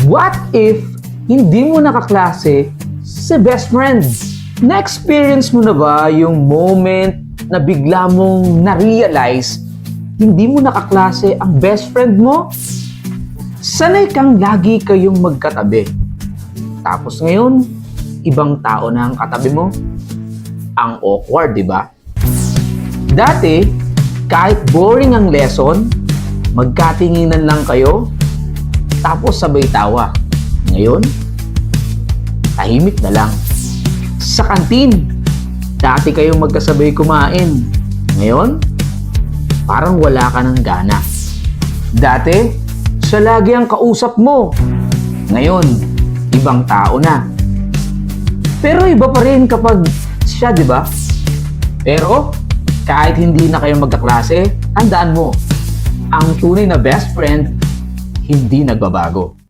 What if hindi mo nakaklase si best friend? Na-experience mo na ba yung moment na bigla mong na-realize hindi mo nakaklase ang best friend mo? Sanay kang lagi kayong magkatabi. Tapos ngayon, ibang tao na ang katabi mo. Ang awkward, di ba? Dati, kahit boring ang lesson, magkatinginan lang kayo, tapos sabay tawa. Ngayon, tahimik na lang. Sa kantin, dati kayong magkasabay kumain. Ngayon, parang wala ka ng gana. Dati, siya lagi ang kausap mo. Ngayon, ibang tao na. Pero iba pa rin kapag siya, di ba? Pero, kahit hindi na kayo magkaklase, tandaan mo, ang tunay na best friend, hindi nagbabago.